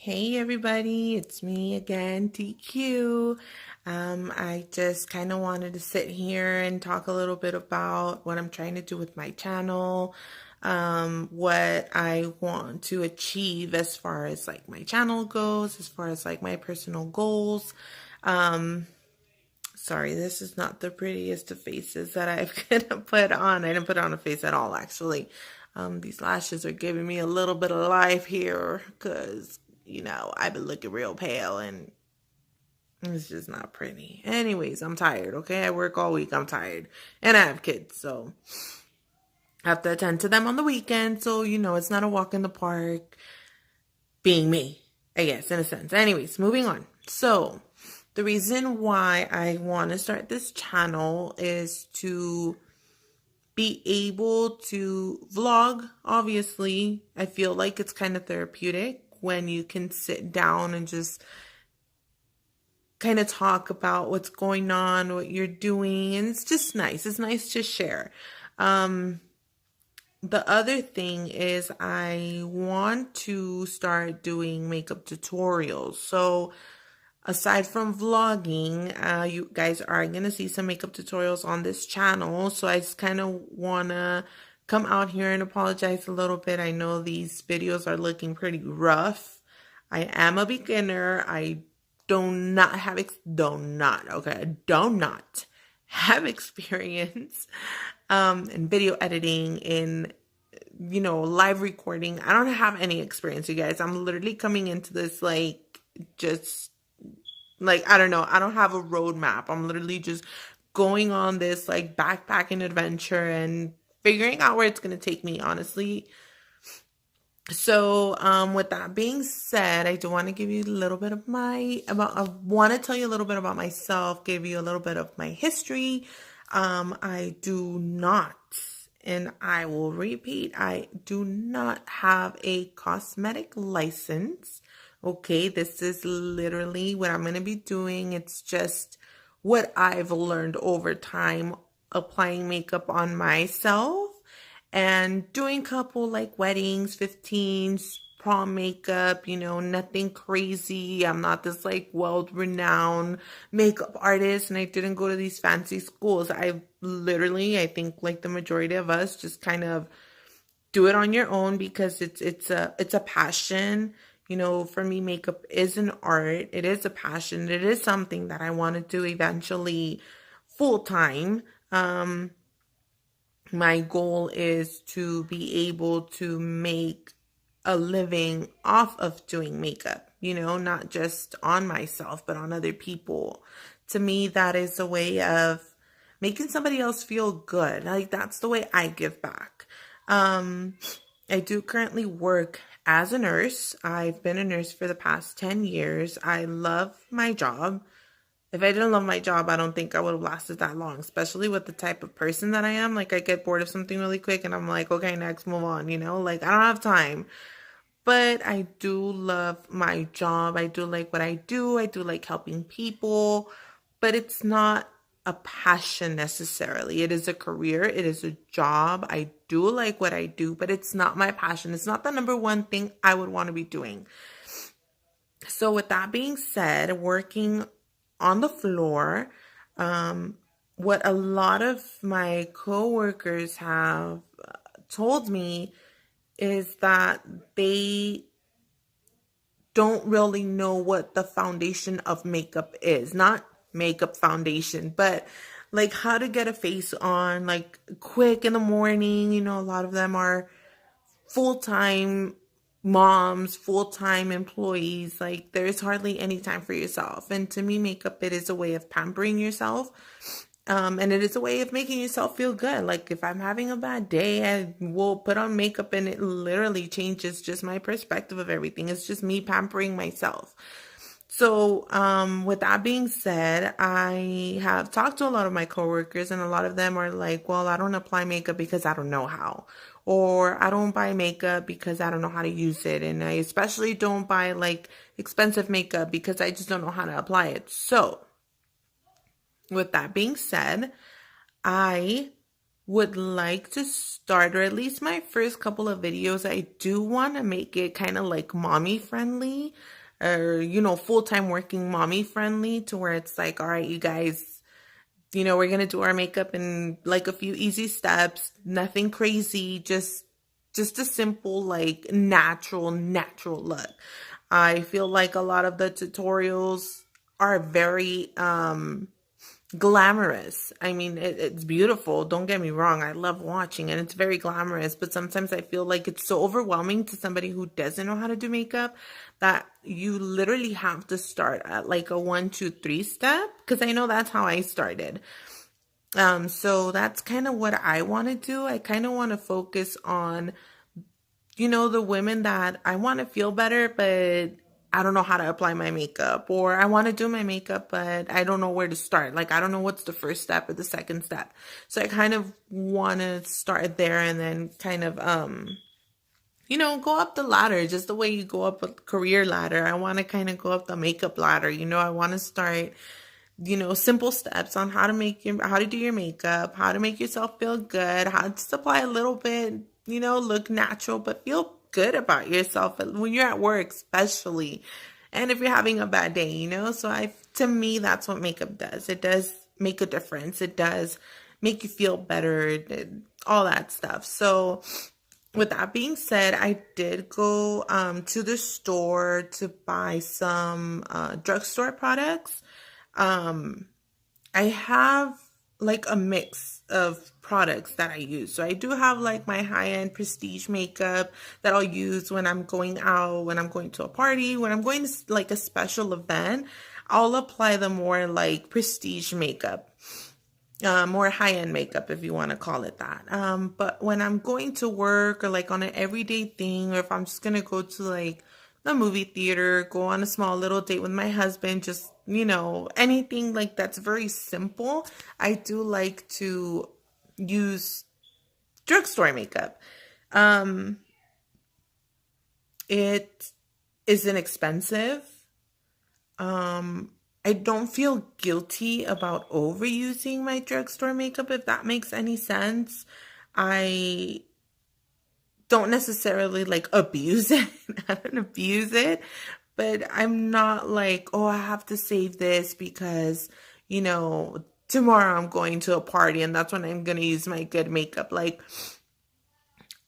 Hey everybody, it's me again, TQ. I just kind of wanted to sit here and talk a little bit about what I'm trying to do with my channel, what I want to achieve as far as like my channel goes, as far as like my personal goals. Um, Sorry, this is not the prettiest of faces that I've gonna put on. I didn't put on a face at all, actually. These lashes are giving me a little bit of life here because, I've been looking real pale and it's just not pretty. Anyways, I'm tired, okay? I work all week. I'm tired. And I have kids, so I have to attend to them on the weekend. So, it's not a walk in the park being me, I guess, in a sense. Anyways, moving on. So, the reason why I want to start this channel is to be able to vlog. Obviously, I feel like it's kind of therapeutic when you can sit down and just kind of talk about what's going on, what you're doing, and it's just nice. It's nice to share. The other thing is I want to start doing makeup tutorials. So aside from vlogging, you guys are going to see some makeup tutorials on this channel. So I just kind of want to come out here and apologize a little bit. I know these videos are looking pretty rough. I am a beginner. I do not have, do not have experience in video editing, in live recording. I don't have any experience, you guys. I'm literally coming into this just I don't know. I don't have a roadmap. I'm literally just going on this backpacking adventure and figuring out where it's going to take me, honestly. So, with that being said, I do want to give you a little bit of I want to tell you a little bit about myself, give you a little bit of my history. I do not, and I will repeat, I do not have a cosmetic license. Okay, this is literally what I'm going to be doing. It's just what I've learned over time applying makeup on myself and doing a couple weddings, 15s, prom makeup, nothing crazy. I'm not this world-renowned makeup artist, and I didn't go to these fancy schools. I think the majority of us just kind of do it on your own because it's a passion. For me, makeup is an art. It is a passion. It is something that I want to do eventually full time. My goal is to be able to make a living off of doing makeup, not just on myself, but on other people. To me, that is a way of making somebody else feel good. That's the way I give back. I do currently work as a nurse. I've been a nurse for the past 10 years. I love my job. If I didn't love my job, I don't think I would have lasted that long, especially with the type of person that I am. I get bored of something really quick and I'm like, okay, next, move on, I don't have time. But I do love my job. I do like what I do. I do like helping people, but it's not a passion necessarily. It is a career. It is a job. I do like what I do, but it's not my passion. It's not the number one thing I would want to be doing. So with that being said, working on the floor, what a lot of my coworkers have told me is that they don't really know what the foundation of makeup is. Not makeup foundation, but how to get a face on quick in the morning. A lot of them are full-time moms, full-time employees. There's hardly any time for yourself. And to me, makeup, it is a way of pampering yourself. And it is a way of making yourself feel good. If I'm having a bad day, I will put on makeup and it literally changes just my perspective of everything. It's just me pampering myself. So, with that being said, I have talked to a lot of my coworkers and a lot of them are like, well, I don't apply makeup because I don't know how. Or I don't buy makeup because I don't know how to use it. And I especially don't buy expensive makeup because I just don't know how to apply it. So, with that being said, I would like to start, or at least my first couple of videos, I do want to make it kind of like mommy friendly, or, full-time working mommy friendly, to where it's like, all right, you guys, we're going to do our makeup in like a few easy steps, nothing crazy, just a simple, like natural look. I feel like a lot of the tutorials are very glamorous. I mean, it's beautiful. Don't get me wrong. I love watching and it's very glamorous, but sometimes I feel like it's so overwhelming to somebody who doesn't know how to do makeup that you literally have to start at like a 1, 2, 3 step. Cause I know that's how I started. So that's kind of what I want to do. I kind of want to focus on, the women that I want to feel better, but I don't know how to apply my makeup, or I want to do my makeup, but I don't know where to start. Like, I don't know what's the first step or the second step. So I kind of want to start there and then kind of, go up the ladder, just the way you go up a career ladder. I want to kind of go up the makeup ladder. I want to start, simple steps on how to do your makeup, how to make yourself feel good, how to apply a little bit, look natural, but feel good about yourself when you're at work, especially. And if you're having a bad day, so to me, that's what makeup does. It does make a difference. It does make you feel better, all that stuff. So with that being said, I did go to the store to buy some drugstore products. I have like a mix of products that I use. So I do have like my high-end prestige makeup that I'll use when I'm going out, when I'm going to a party, when I'm going to like a special event. I'll apply the more like prestige makeup, more high-end makeup, if you want to call it that. But when I'm going to work, or like on an everyday thing, or if I'm just gonna go to like the movie theater, go on a small little date with my husband, just, anything like that's very simple, I do like to use drugstore makeup. It is inexpensive. I don't feel guilty about overusing my drugstore makeup, if that makes any sense. I don't necessarily like abuse it. I don't abuse it, but I'm not like, oh, I have to save this because, tomorrow I'm going to a party and that's when I'm going to use my good makeup. Like,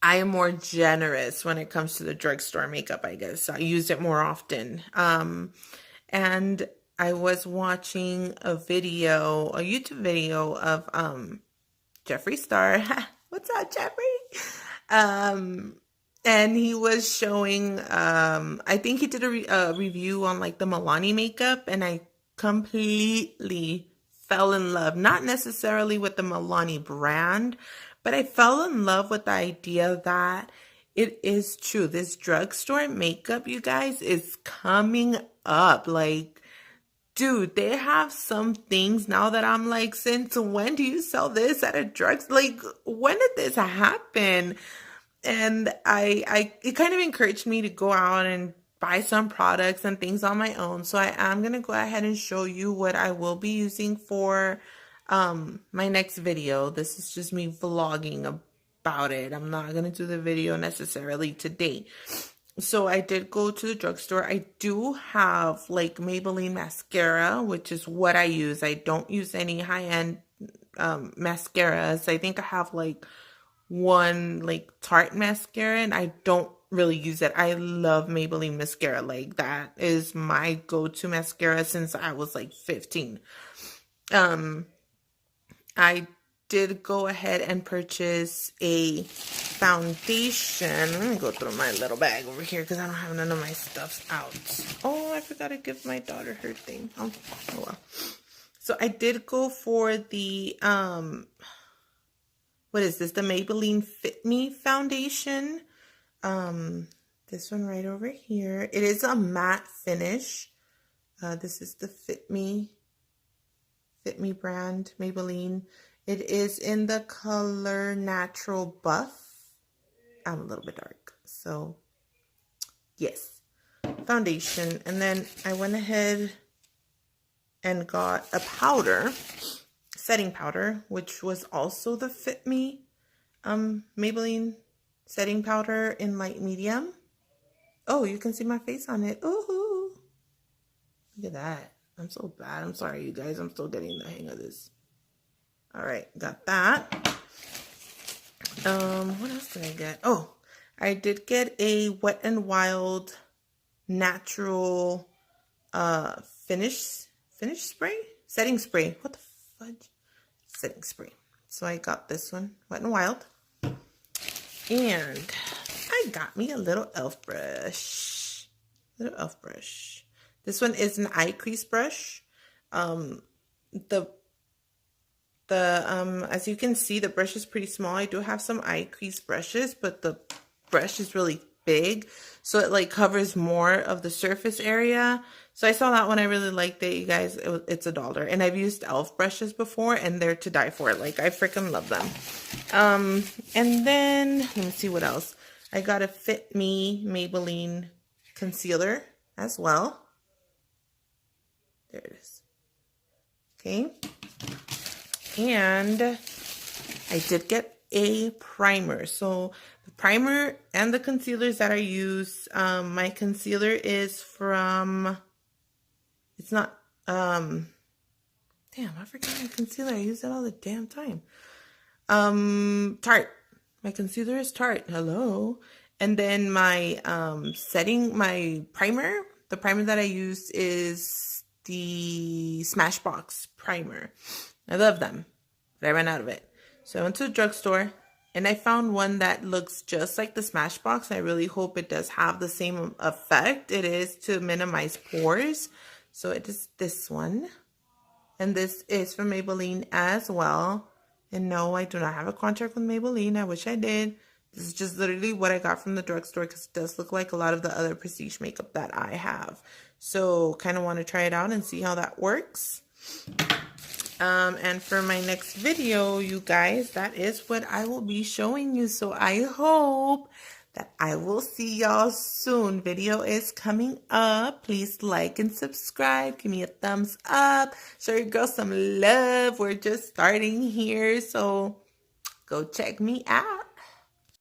I am more generous when it comes to the drugstore makeup, I guess. I use it more often. And I was watching a YouTube video of Jeffree Star. What's up, Jeffree? And he was showing, I think he did a review on like the Milani makeup, and I completely fell in love, not necessarily with the Milani brand, but I fell in love with the idea that it is true. This drugstore makeup, you guys, is coming up. Like, dude, they have some things now that I'm like, since when do you sell this at a drugstore? Like, when did this happen? And it kind of encouraged me to go out and buy some products and things on my own. So I am going to go ahead and show you what I will be using for my next video. This is just me vlogging about it. I'm not going to do the video necessarily today. So I did go to the drugstore. I do have like Maybelline mascara, which is what I use. I don't use any high-end mascaras. I think I have like one like Tarte mascara, and I don't really use it. I love Maybelline mascara. Like, that is my go-to mascara since I was like 15. I did go ahead and purchase a foundation. Let me go through my little bag over here because I don't have none of my stuff out. Oh, I forgot to give my daughter her thing. Oh well. So I did go for the what is this? The Maybelline Fit Me foundation. This one right over here. It is a matte finish. This is the Fit Me brand, Maybelline. It is in the color Natural Buff. I'm a little bit dark, so yes, foundation. And then I went ahead and got a powder. setting powder, which was also the Fit Me Maybelline setting powder in light medium. Oh, you can see my face on it. Ooh, look at that. I'm so bad. I'm sorry, you guys. I'm still getting the hang of this. All right, got that. What else did I get? Oh, I did get a Wet n Wild natural finish spray, setting spray. What the fudge? Setting spray. So I got this one, Wet n Wild, and I got me a little elf brush. This one is an eye crease brush. As you can see, the brush is pretty small. I do have some eye crease brushes, but the brush is really big, so it like covers more of the surface area. So I saw that one. I really liked it, you guys. It's $1, and I've used elf brushes before, and they're to die for. Like, I freaking love them. And then let me see what else. I got a Fit Me Maybelline concealer as well. There it is. Okay. And I did get a primer. So the primer and the concealers that I use, my concealer is from, it's not, damn, I forgot my concealer. I use it all the damn time. Tarte. My concealer is Tarte. Hello. And then my my primer, the primer that I use is the Smashbox primer. I love them, but I ran out of it. So I went to the drugstore, and I found one that looks just like the Smashbox. I really hope it does have the same effect. It is to minimize pores. So it is this one. And this is from Maybelline as well. And no, I do not have a contract with Maybelline. I wish I did. This is just literally what I got from the drugstore, because it does look like a lot of the other prestige makeup that I have. So kind of want to try it out and see how that works. And for my next video, you guys, that is what I will be showing you. So I hope that I will see y'all soon. Video is coming up. Please like and subscribe. Give me a thumbs up. Show your girl some love. We're just starting here, so go check me out.